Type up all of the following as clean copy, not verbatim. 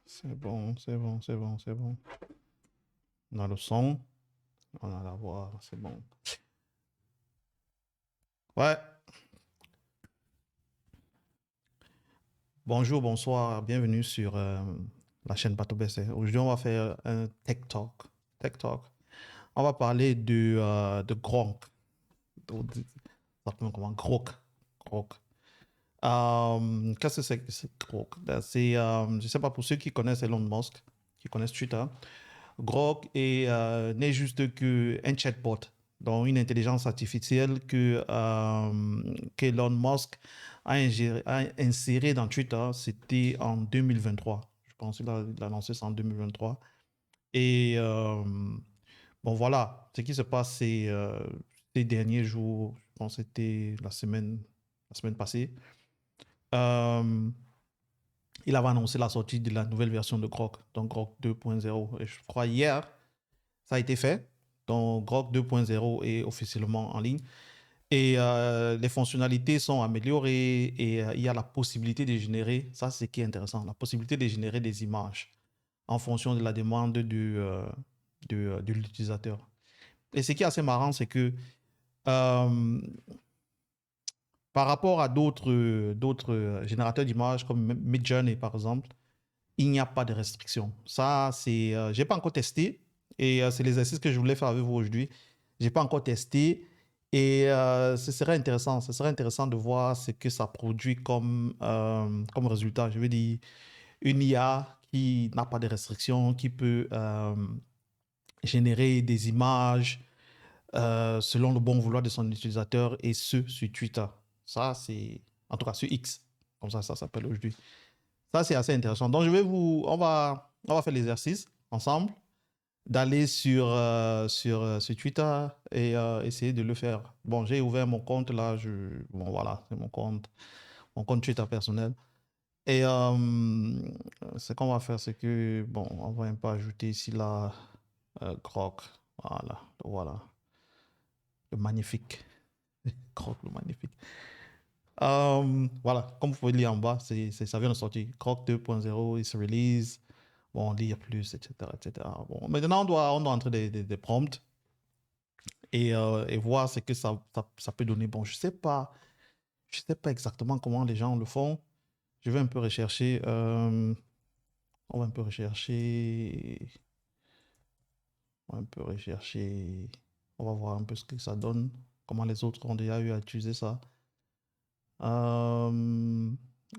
C'est bon, c'est bon, c'est bon, c'est bon. On a le son, on a la voix, c'est bon. Ouais, bonjour, bonsoir, bienvenue sur la chaîne Pato BC. Aujourd'hui, on va faire un Tech Talk. Tech Talk. On va parler de Gronk. Simplement comment Grok. Grok. Qu'est-ce que c'est que Grok? Je ne sais pas pour ceux qui connaissent Elon Musk, qui connaissent Twitter. Grok n'est juste qu'un chatbot, donc une intelligence artificielle qu'Elon Musk a inséré dans Twitter. C'était en 2023. Je pense qu'il a lancé ça en 2023. Et bon, voilà, ce qui se passe ces derniers jours, je pense que c'était la semaine passée. Euh, il avait annoncé la sortie de la nouvelle version de Grok, donc Grok 2.0. Et je crois hier, ça a été fait. Donc, Grok 2.0 est officiellement en ligne. Et les fonctionnalités sont améliorées et il y a la possibilité de générer, ça c'est ce qui est intéressant, la possibilité de générer des images en fonction de la demande de l'utilisateur. Et ce qui est assez marrant, c'est que euh, par rapport à d'autres générateurs d'images comme Midjourney par exemple, il n'y a pas de restriction. Ça, j'ai pas encore testé et c'est l'exercice que je voulais faire avec vous aujourd'hui. J'ai pas encore testé et ce serait intéressant. Ce serait intéressant de voir ce que ça produit comme résultat. Je veux dire, une IA qui n'a pas de restriction, qui peut générer des images selon le bon vouloir de son utilisateur et ce sur Twitter. Ça, c'est en tout cas sur X, comme ça s'appelle aujourd'hui. Ça, c'est assez intéressant. Donc, on va faire l'exercice ensemble d'aller sur Twitter et essayer de le faire. Bon, j'ai ouvert mon compte là. Bon, voilà, c'est mon compte Twitter personnel. Et ce qu'on va faire, c'est que, bon, on va un peu ajouter ici là, Grok. Voilà, voilà. Le magnifique. Grok, le magnifique. Voilà, comme vous pouvez lire en bas, ça vient de sortir. Grok 2.0 is release. Bon, lire plus, etc., etc. Bon, maintenant, on doit entrer des prompts et voir ce que ça peut donner. Bon, je sais pas exactement comment les gens le font. Je vais un peu rechercher. On va un peu rechercher. On va un peu rechercher. On va voir un peu ce que ça donne. Comment les autres ont déjà eu à utiliser ça. I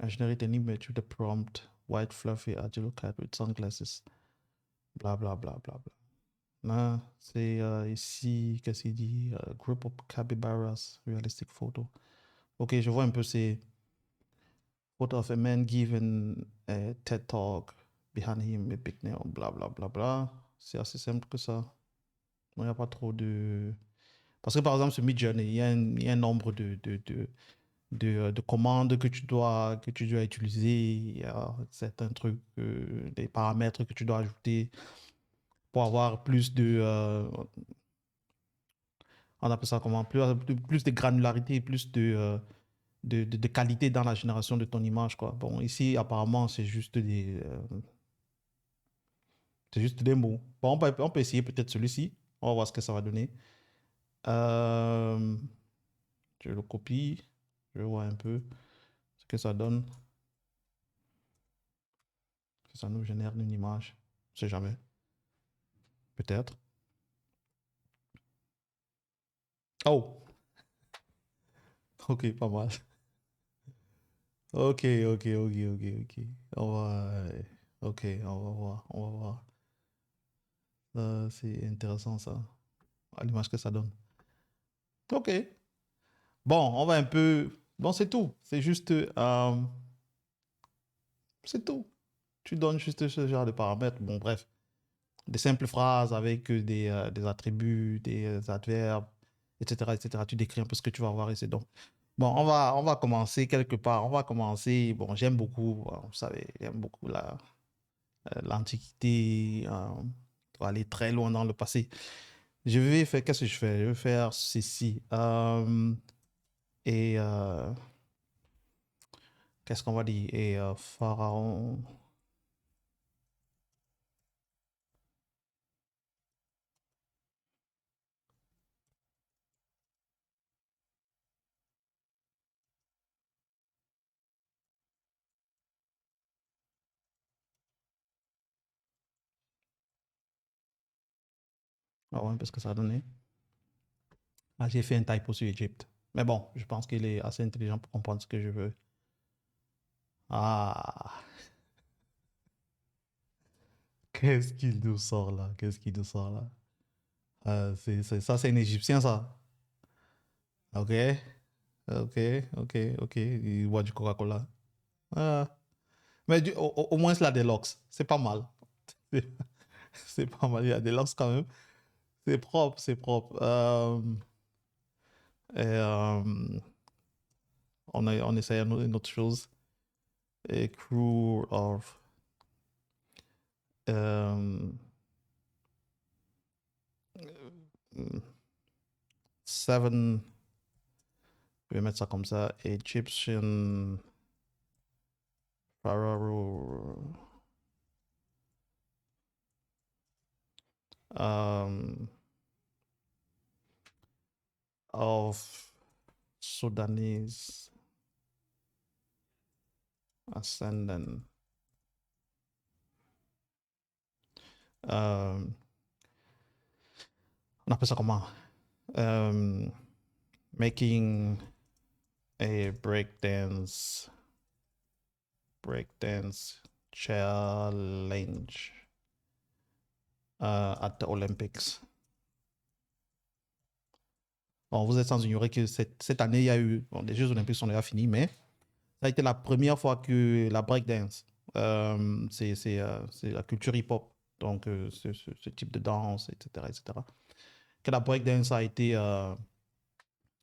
generate an image with a prompt. White fluffy agile cat with sunglasses. Bla bla bla bla bla. Non, c'est ici, qu'est-ce qu'il dit? Group of capybaras, realistic photo. Ok, je vois un peu, c'est photo of a man giving a TED talk, behind him a big nail, bla bla bla bla. C'est assez simple que ça. Il n'y a pas trop de... Parce que par exemple, sur Midjourney, il y a un nombre de commandes que tu dois utiliser. Il y a certains trucs, des paramètres que tu dois ajouter pour avoir plus on appelle ça comment, plus de granularité, plus de qualité dans la génération de ton image, quoi. Bon, ici, apparemment, c'est juste des mots. Bon, on peut essayer peut-être celui-ci. On va voir ce que ça va donner. Euh, je le copie. Je vois un peu ce que ça donne. Que ça nous génère une image. Je sais jamais. Peut-être. Oh! Ok, pas mal. Ok, ok, ok, ok, ok. On va... Ok, on va voir. On va voir. C'est intéressant ça. À l'image que ça donne. Ok. Bon, on va un peu. Bon, c'est tout. C'est tout. Tu donnes juste ce genre de paramètres. Bon, bref. Des simples phrases avec des attributs, des adverbes, etc., etc. Tu décris un peu ce que tu vas voir et c'est donc. Bon, on va commencer quelque part. On va commencer. Bon, j'aime beaucoup, vous savez, j'aime beaucoup l'Antiquité, pour aller très loin dans le passé. Je vais faire, qu'est-ce que je fais? Je vais faire ceci. Et qu'est-ce qu'on va dire? Et Pharaon. Ah ouais, parce que ça a donné. Ah, j'ai fait un typo sur Égypte. Mais bon, je pense qu'il est assez intelligent pour comprendre ce que je veux. Ah, qu'est-ce qu'il nous sort là? Qu'est-ce qu'il nous sort là? Ça, c'est un Égyptien, ça. Ok, ok, ok, ok. Il boit du Coca-Cola. Ah. Mais au moins, il a des locks. C'est pas mal. C'est c'est pas mal. Il y a des locks quand même. C'est propre, c'est propre. Et, on essaie une autre chose. A crew of um, 7, je vais mettre ça comme ça, Egyptian Pharaoh um, of Sudanese ascendant. Um, on appelle ça comment? Um, Making a breakdance challenge at the Olympics. Bon, vous êtes sans ignorer que cette année, il y a eu, bon, les Jeux Olympiques sont déjà finis, mais ça a été la première fois que la breakdance, c'est la culture hip-hop, donc ce type de danse, etc., etc., que la breakdance a été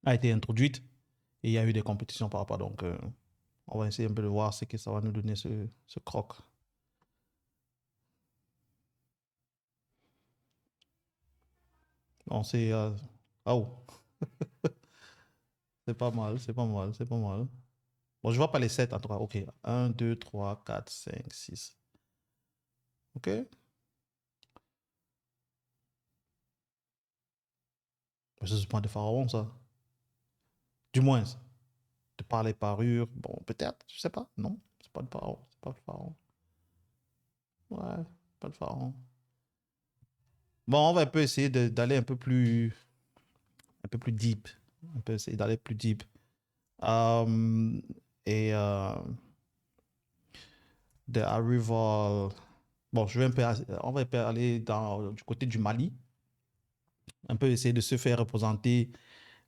introduite et il y a eu des compétitions par rapport. Donc, on va essayer un peu de voir ce que ça va nous donner ce croc. On sait. Oh, c'est pas mal, c'est pas mal, c'est pas mal. Bon, je vois pas les 7 en tout cas. Ok. Un, 2, 3, 4, 5, 6. Ok. C'est ce point de pharaon, ça. Du moins, de par les parures. Bon, peut-être, je sais pas. Non, c'est pas de pharaon. C'est pas de pharaon. Ouais, pas de pharaon. Bon, on va un peu essayer d'aller un peu plus deep. On peut essayer d'aller plus deep. Euh, et The Arrival. Bon, on va un peu aller du côté du Mali. Un peu essayer de se faire représenter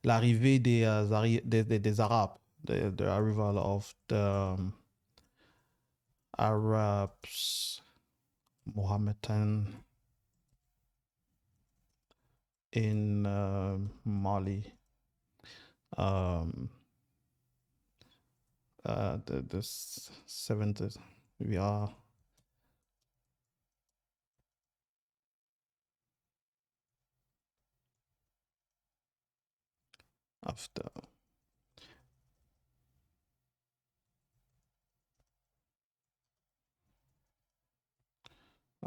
l'arrivée des Arabes. The arrival of the Arabs, Mohammedan in Mali. Um, the 70s. We are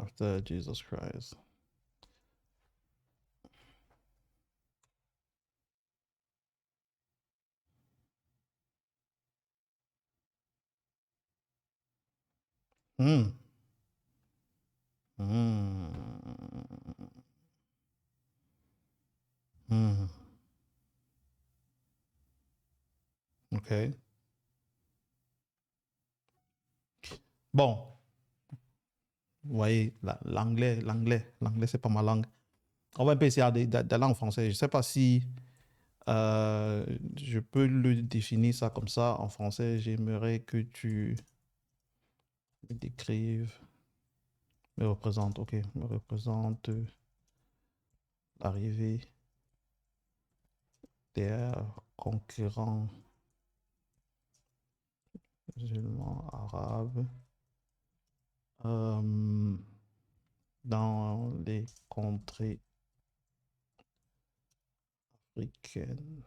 after Jesus Christ. Hmm. Hmm. Hmm. Ok. Bon, vous voyez, l'anglais, c'est pas ma langue. On va un peu essayer d'aller en français. Je ne sais pas si je peux le définir ça comme ça en français. J'aimerais que tu me décrives, me représente l'arrivée des concurrents musulmans arabes euh, dans les contrées africaines.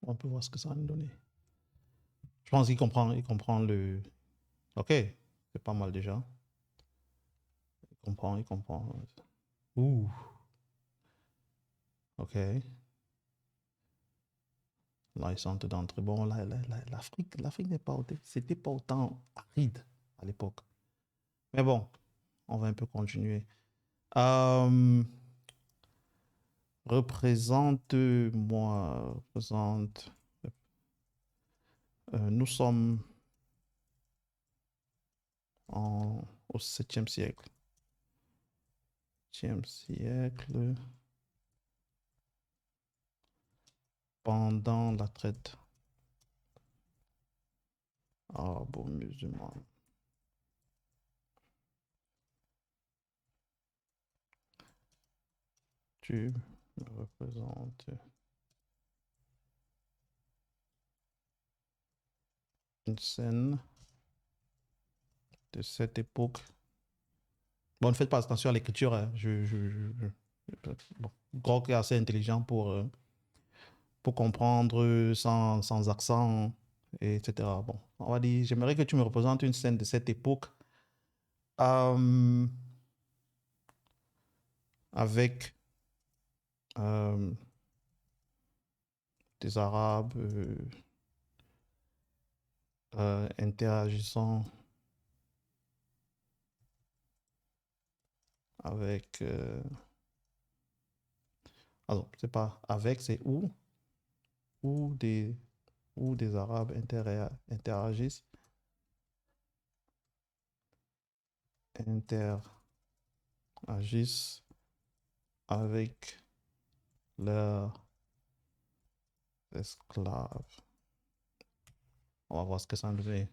On peut voir ce que ça va nous donner. Je pense qu'il comprend le. Ok, c'est pas mal déjà. Il comprend. Ouh, ok. Là, ils sont d'entrée. Bon, l'Afrique n'est pas, c'était pas autant aride. à l'époque. Mais bon, on va un peu continuer. Euh, représente-moi, représente. Nous sommes au 7e siècle. 7e siècle, pendant la traite arabo-musulmane. Tu me représentes une scène de cette époque. Bon, ne faites pas attention à l'écriture. Hein. Bon, Grok est assez intelligent pour comprendre sans accent, etc. Bon, on va dire, j'aimerais que tu me représentes une scène de cette époque euh, avec euh, des Arabes interagissant avec... alors, c'est pas avec, c'est où des, où des Arabes interagissent, interagissent avec leurs esclaves. On va voir ce que ça nous fait.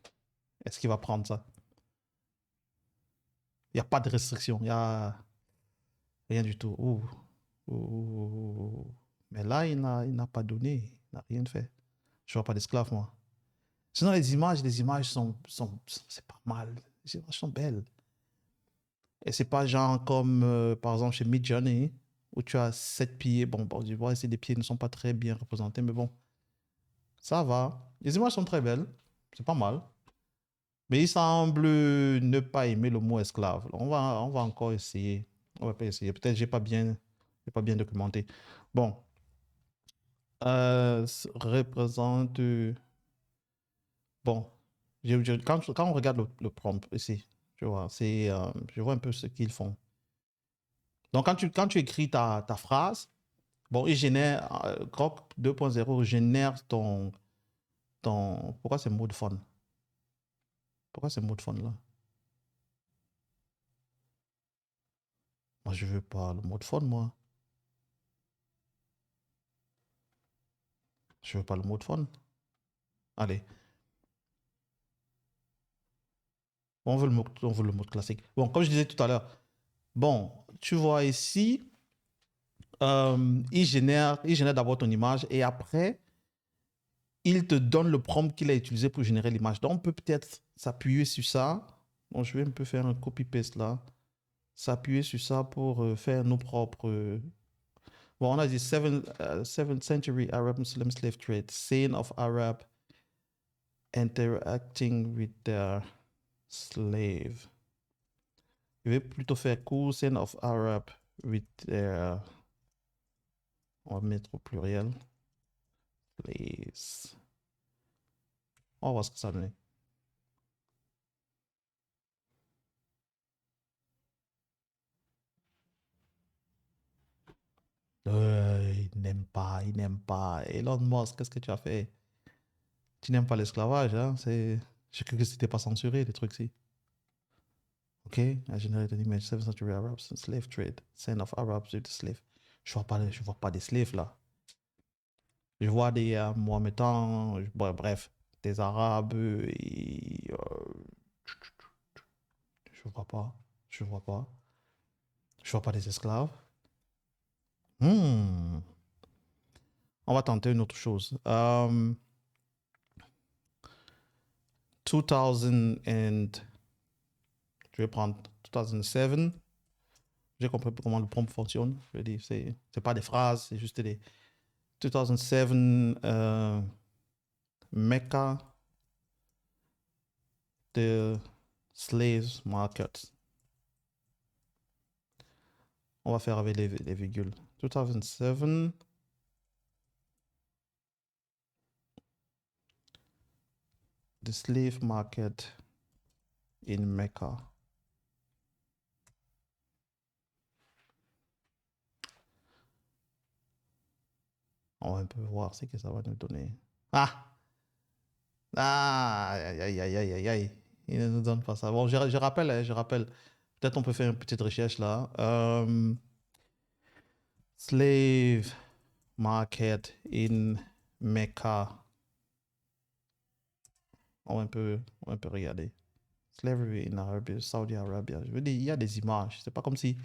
Est-ce qu'il va prendre ça? Il n'y a pas de restriction, il n'y a rien du tout. Ouh, ouh. Mais là, il n'a pas donné, il n'a rien fait. Je vois pas d'esclaves, moi. Sinon, les images c'est pas mal. Les images sont belles. Et c'est pas genre comme, par exemple, chez Midjourney, où tu as 7 pieds. Bon, tu vois, les pieds ne sont pas très bien représentés, mais bon, ça va. Les images sont très belles. C'est pas mal. Mais il semble ne pas aimer le mot esclave. On va encore essayer. On va pas essayer. Peut-être j'ai pas bien documenté. Bon, représente. Bon, quand on regarde le prompt ici, tu vois, je vois un peu ce qu'ils font. Donc, quand tu écris ta phrase, bon, il génère, Grok 2.0 génère pourquoi c'est mot de fond? Pourquoi c'est mot de fond là? Moi, je veux pas le mot de fond, moi. Je veux pas le mot de fond. Allez, on veut le mot classique. Bon, comme je disais tout à l'heure, bon, tu vois ici, il génère d'abord ton image et après, il te donne le prompt qu'il a utilisé pour générer l'image. Donc, on peut peut-être s'appuyer sur ça. Bon, je vais un peu faire un copy-paste là. S'appuyer sur ça pour faire nos propres. Bon, on a dit 7th century Arab Muslim slave trade, scene of Arab interacting with their slave. Je vais plutôt faire cool scene of Arab with their. On va mettre au pluriel. Slaves. On va voir ce que ça donne. Il n'aime pas, il n'aime pas. Elon Musk, qu'est-ce que tu as fait? Tu n'aimes pas l'esclavage, hein? J'ai cru que c'était pas censuré, les trucs-ci. Ok? I generated an image, 7th century Arabs and slave trade. Scene of Arabs with the slave. Je vois pas des slaves là. Je vois des Mohammedans, bref, des Arabes et. Je vois pas. Je vois pas. Je vois pas des esclaves. Hmm. On va tenter une autre chose. 2000 and. Je vais prendre 2007. J'ai compris comment le prompt fonctionne. Je veux dire, c'est pas des phrases, c'est juste des 2007 Mecca, the slaves market. On va faire avec les virgules. 2007 the slave market in Mecca. On va un peu voir ce que ça va nous donner. Ah! Ah! Aïe, aïe, aïe, aïe, aïe, aïe. Il ne nous donne pas ça. Bon, je rappelle, hein, je rappelle. Peut-être on peut faire une petite recherche là. Slave market in Mecca. On va un peu regarder. Slavery in Arabia, Saudi Arabia. Je veux dire, il y a des images. C'est pas comme si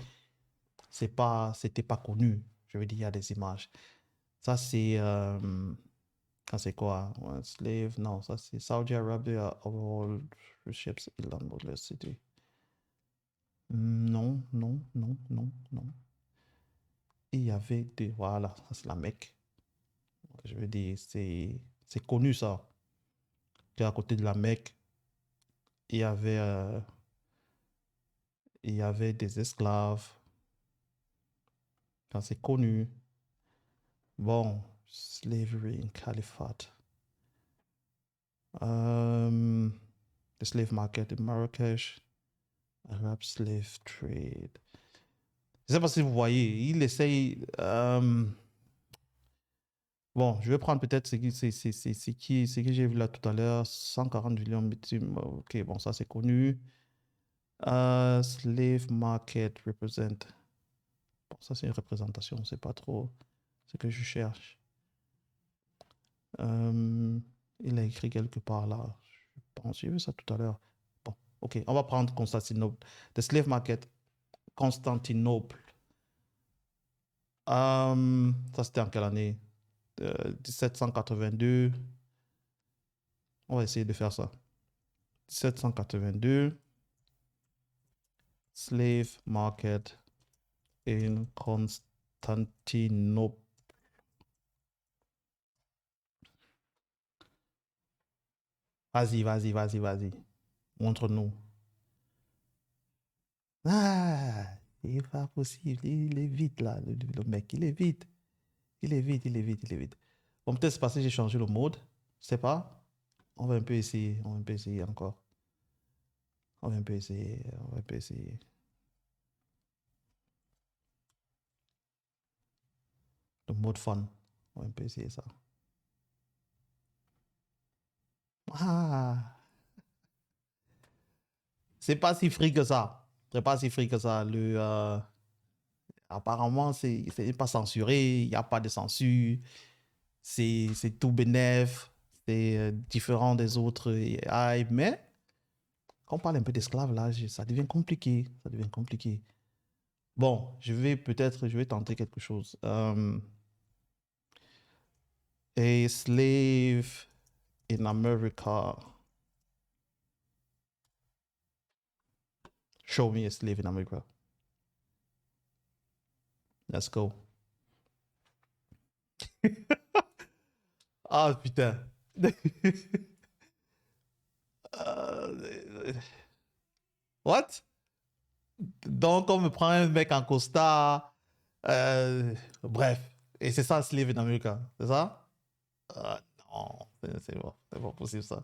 c'était pas connu. Je veux dire, il y a des images. Ça, c'est quoi? Ouais, slave, non, ça c'est Saudi Arabia, overall ships inland the city. Non, non, non, non, non. Il y avait des, voilà, ça c'est la Mecque. Je veux dire, c'est connu ça. Que à côté de la Mecque, il y avait, euh, il y avait des esclaves. Quand c'est connu. Bon, slavery in Caliphate. The slave market in Marrakech. Arab slave trade. Je ne sais pas si vous voyez, il essaye. Bon, je vais prendre peut-être ce que j'ai vu là tout à l'heure, 140 millions de victimes. Ok, bon, ça c'est connu. Slave market represent. Bon, ça c'est une représentation, c'est pas trop ce que je cherche. Il a écrit quelque part là. Je pense, j'ai vu ça tout à l'heure. Bon, ok, on va prendre Constantinople. The slave market, Constantinople. Ça c'était en quelle année? 1782. On va essayer de faire ça. 1782. Slave market in Constantinople. Vas-y, vas-y, vas-y, vas-y. Montre-nous. Ah, il pas possible. Il est vite là, le mec. Il est vite. Il est vite, il est vite, il est vite. Bon, peut-être c'est parce que j'ai changé le mode. Je sais pas. On va un peu essayer. On va un peu essayer encore. On va un peu essayer. On va un peu essayer. Le mode fun. On va un peu essayer ça. Ah, c'est pas si free que ça. C'est pas si free que ça. Apparemment, c'est pas censuré. Il n'y a pas de censure. C'est tout bénef. C'est différent des autres AI. Mais quand on parle un peu d'esclaves, là, ça devient compliqué. Ça devient compliqué. Bon, je vais tenter quelque chose. A slave in America. Show me a slave in America. Let's go. Ah, putain. What? Donc, on me prend un mec en costard. Bref. Et c'est ça, slave in America. C'est ça? Ah, non, c'est pas possible ça.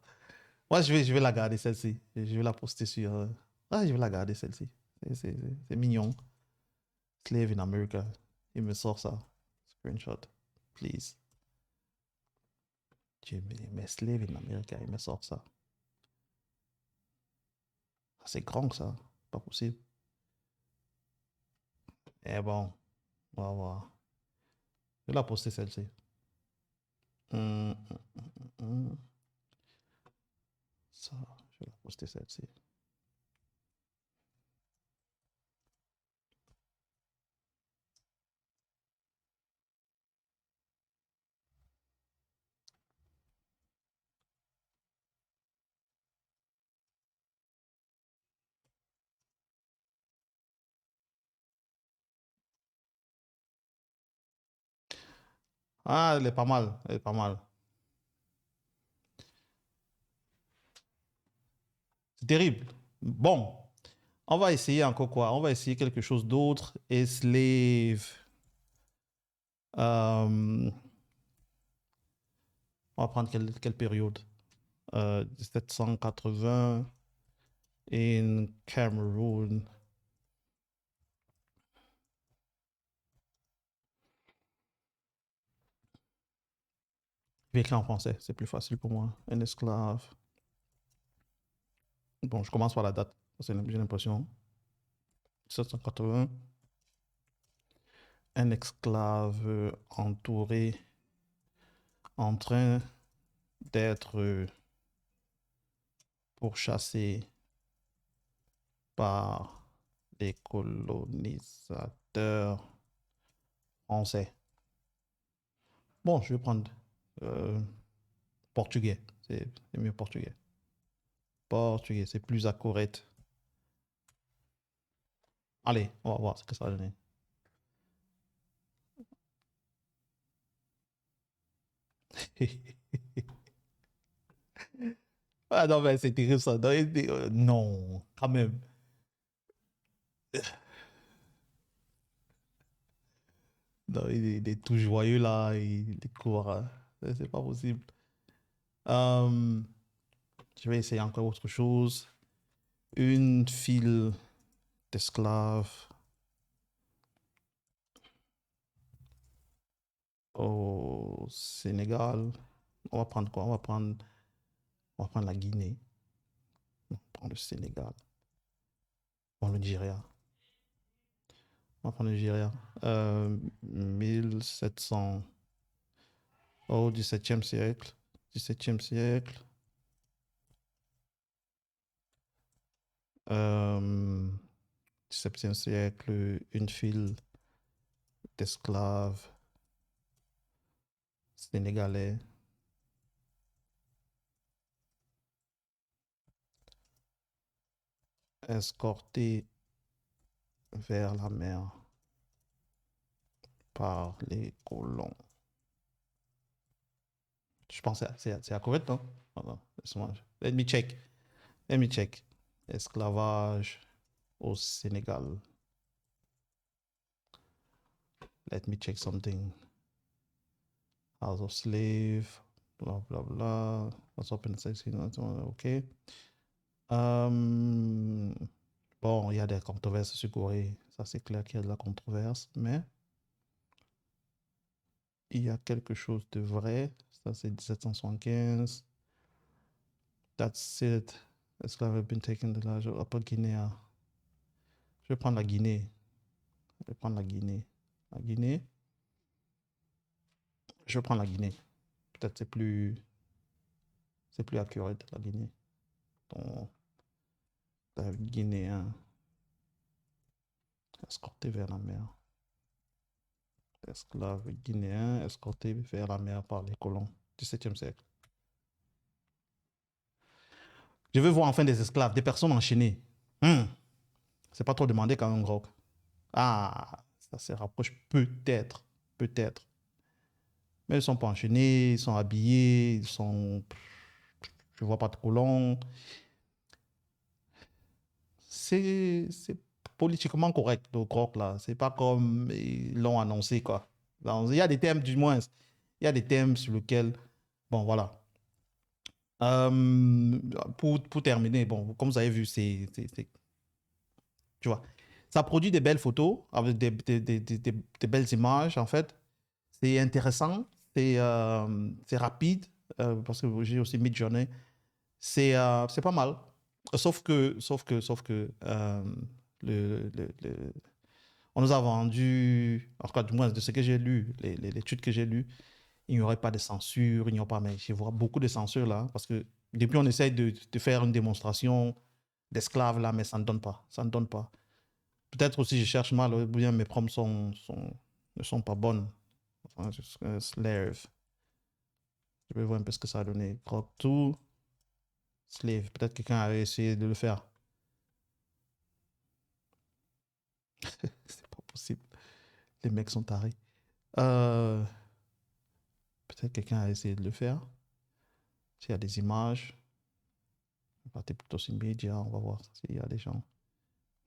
Moi, je vais la garder celle-ci. Je vais la poster sur. Ah, je vais la garder celle-ci. C'est mignon. Slave in America. Il me sort ça. Screenshot. Please. Mais Slave in America, il me sort ça. Ah, c'est grand que ça. Pas possible. Eh bon, on va voir. Je vais la poster celle-ci. Hum, hum, hum. Ça, je vais la poster celle-ci. Ah, elle est pas mal. Elle est pas mal. C'est terrible. Bon, on va essayer encore quoi? On va essayer quelque chose d'autre. Et slave. On va prendre quelle période? 1780. in Cameroon. Je vais écrire en français, c'est plus facile pour moi. Un esclave. Bon, je commence par la date. J'ai l'impression. 1780. Un esclave entouré, en train d'être pourchassé par les colonisateurs français. Bon, je vais prendre euh, portugais. C'est mieux portugais. Portugais, c'est plus accurate. Allez, on va voir ce que ça va donner. Ah non, mais c'est terrible ça. Non, non, quand même. Non, il est tout joyeux là, il court. Hein. C'est pas possible. Euh, je vais essayer encore autre chose. Une file d'esclaves au Sénégal. On va prendre quoi? On va prendre la Guinée. On va prendre le Sénégal. Bon, le Nigeria. On va prendre le Nigeria. 1700. Au 17e siècle. 17e siècle. 17e siècle. Une file d'esclaves sénégalais escortés vers la mer par les colons. Je pense que c'est à correct, non? Non, laisse-moi. Let me check. Let me check. Esclavage au Sénégal. Let me check something. House of slave. Blah, blah, blah. What's open sex? OK. Bon, il y a des controverses sur Corée. Ça, c'est clair qu'il y a de la controverse. Mais il y a quelque chose de vrai. Ça, c'est 1775. That's it. Esclaves have been taken de l'âge Upper Guinea. Je vais prendre la Guinée. Je vais prendre la Guinée. La Guinée. Je vais prendre la Guinée. Peut-être c'est plus accurate, la Guinée. Donc, la Guinéen escorté vers la mer. Esclave guinéen escorté vers la mer par les colons. 17e siècle. Je veux voir enfin des esclaves, des personnes enchaînées. C'est pas trop demandé quand même, Grok. Ah, ça se rapproche peut-être. Peut-être. Mais ils sont pas enchaînés, ils sont habillés, ils sont. Je vois pas de colons. C'est politiquement correct, le Grok, là. C'est pas comme ils l'ont annoncé, quoi. Il y a des thèmes, du moins. Il y a des thèmes sur lesquels. Bon, voilà. Pour terminer, bon, comme vous avez vu, tu vois, ça produit des belles photos avec des belles images, en fait. C'est intéressant, c'est rapide, parce que j'ai aussi Midjourney. C'est pas mal. Sauf que, on nous a vendu, en tout cas, du moins de ce que j'ai lu, les études que j'ai lues, il n'y aurait pas de censure, il n'y aura pas, mais je vois beaucoup de censure là, parce que depuis on essaye de faire une démonstration d'esclaves là, mais ça ne donne pas, ça ne donne pas. Peut-être aussi je cherche mal, ou bien mes prompts ne sont pas bonnes. Enfin, slave. Je vais voir un peu ce que ça a donné. Grok 2, slave. Peut-être quelqu'un a essayé de le faire. C'est pas possible. Les mecs sont tarés. Euh, Peut-être quelqu'un a essayé de le faire. S'il y a des images, on va partir plutôt sur Media, on va voir s'il y a des gens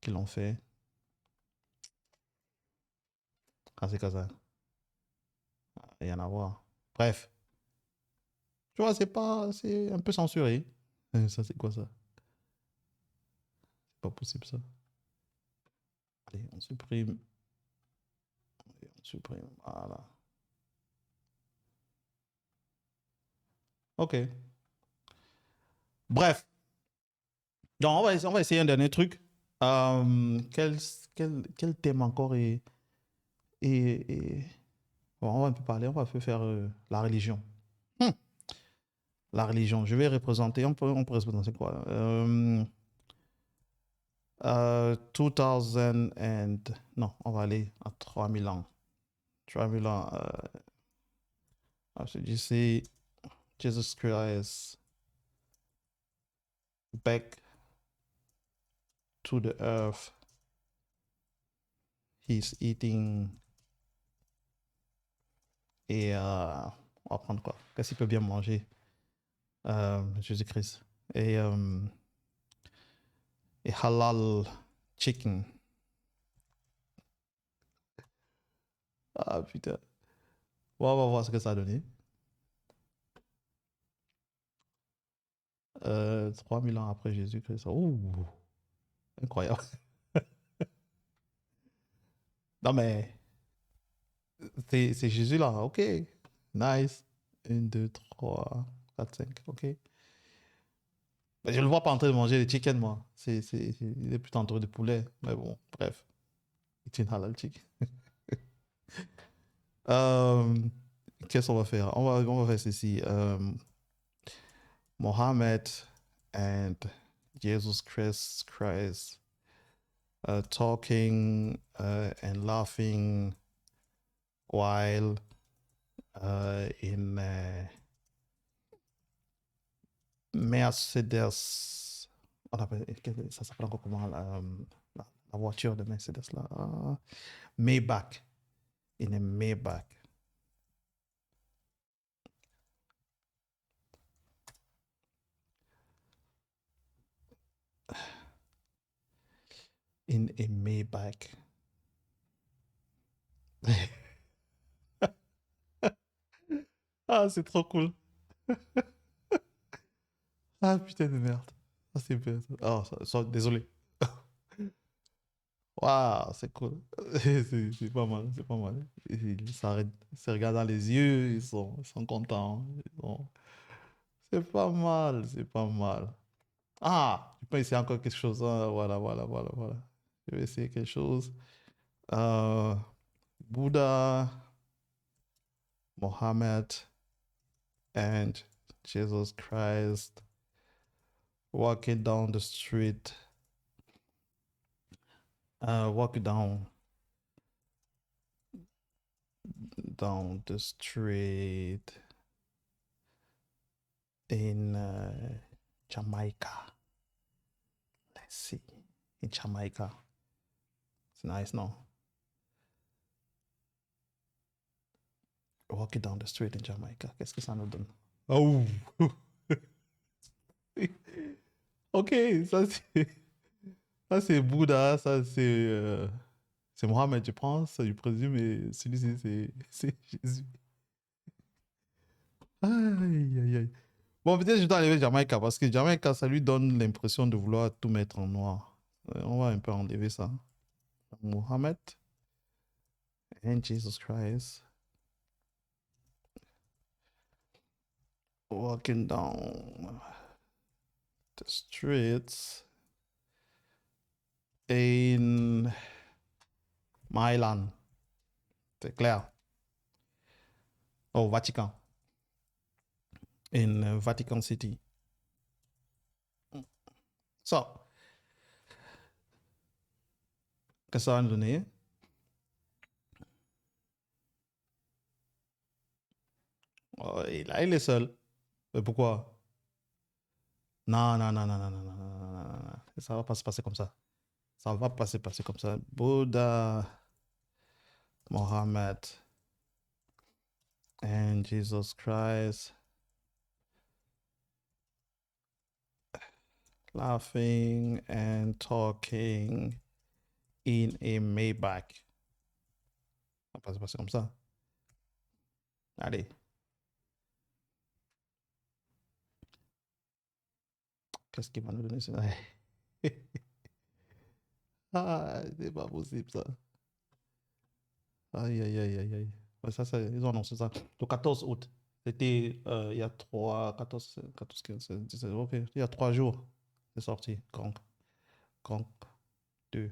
qui l'ont fait. Ah, c'est ça. Rien à voir. Bref. Tu vois, c'est un peu censuré. Ça, c'est quoi ça? pas possible ça. Allez, on supprime. Et on supprime. Voilà. OK. Bref. Donc, on va essayer un dernier truc. Quel, quel thème encore est- Bon, on va un peu parler, on va un peu faire la religion. Hmm. La religion. Je vais représenter, on peut représenter quoi 2000 and... Non, on va aller à 3000 ans. 3000 ans. Je dis Jesus Christ back to the earth. He's eating. Et on va prendre quoi? Qu'est-ce qu'il peut bien manger? Jésus-Christ. Et, euh, et halal chicken. Ah putain. Bon, on va voir ce que ça a donné. 3000 ans après Jésus-Christ. Ouh, incroyable. Non mais, c'est Jésus là. Ok. Nice. 1, 2, 3, 4, 5. Ok. Mais je le vois pas en train de manger des chicken, moi. Il est plutôt entouré de poulet. Mais bon, bref. C'est une halal chicken. Euh, Qu'est-ce qu'on va faire? On va faire ceci. Mohammed and Jesus Christ talking and laughing while in Mercedes. Ça s'appelle encore comment la voiture de Mercedes là? Maybach. In a Maybach. In a Maybach. Ah, c'est trop cool. Ah, putain de merde. Ah, c'est bien. Oh, désolé. Waouh, c'est cool. C'est pas mal, c'est pas mal. Ils se regardent dans les yeux, ils sont contents. C'est pas mal, c'est pas mal. Ah, je peux essayer encore quelque chose. Ah, voilà. Je vais essayer quelque chose. Euh, Buddha, Mohammed, and Jesus Christ walking down the street. Walk down the street in Jamaica. Let's see. In Jamaica. It's nice, no? Walking down the street in Jamaica. Qu'est-ce que ça nous donne? Oh! Ok, ça c'est Bouddha, ça c'est Mohamed, je pense, je présume, et celui-ci c'est Jésus. Aïe, aïe, aïe. Bon, peut-être je dois enlever Jamaica parce que Jamaica, ça lui donne l'impression de vouloir tout mettre en noir. On va un peu enlever ça. Mohamed and Jesus Christ walking down the streets in Milan. C'est clair. Oh, Vatican. In Vatican City. So, qu'est-ce que ça va nous donner? Oh, et là, il est seul. Mais pourquoi? Non. Ça va pas se passer comme ça. Ça va pas se passer comme ça. Buddha, Mohammed, and Jesus Christ laughing and talking in a Maybach. Ça va pas se passer comme ça. Allez. Qu'est-ce qu'il va nous donner? Ah, c'est pas possible ça. Aïe, aïe, aïe, aïe, aïe. Ouais, ça, ils ont annoncé ça le 14 août. C'était il y a 14, 15, 16, 17, ok. Il y a 3 jours, c'est sorti. Gronk 2.0.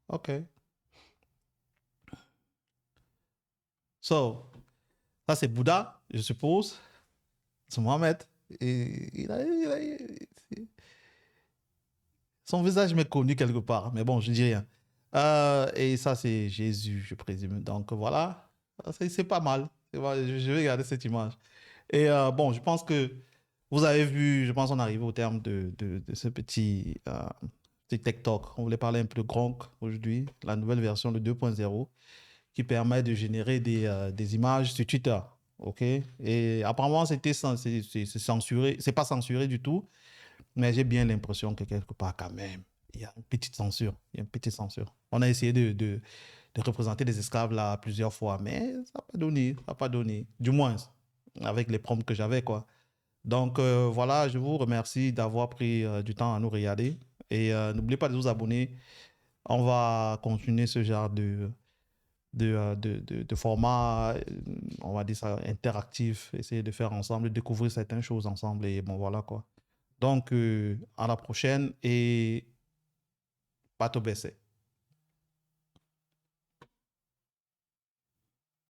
Ok. So, ça c'est Bouddha, je suppose. C'est Mohamed. Et son visage m'est connu quelque part, mais bon, je dis rien. Et ça, c'est Jésus, je présume. Donc voilà, c'est pas mal. Je vais garder cette image. Et bon, je pense que vous avez vu, je pense qu'on est arrivé au terme de ce petit tech talk. On voulait parler un peu de Gronk aujourd'hui, la nouvelle version de 2.0 qui permet de générer des images sur Twitter. OK? Et apparemment, c'est censuré. C'est pas censuré du tout, mais j'ai bien l'impression que quelque part, quand même, il y a une petite censure. Il y a une petite censure. On a essayé de représenter des esclaves là plusieurs fois, mais ça n'a pas donné. Ça n'a pas donné. Du moins, avec les prompts que j'avais, quoi. Donc voilà, je vous remercie d'avoir pris du temps à nous regarder. Et n'oubliez pas de vous abonner. On va continuer ce genre de format, on va dire ça, interactif, essayer de faire ensemble, de découvrir certaines choses ensemble. Et bon, voilà quoi. Donc, à la prochaine et pas tout baisser.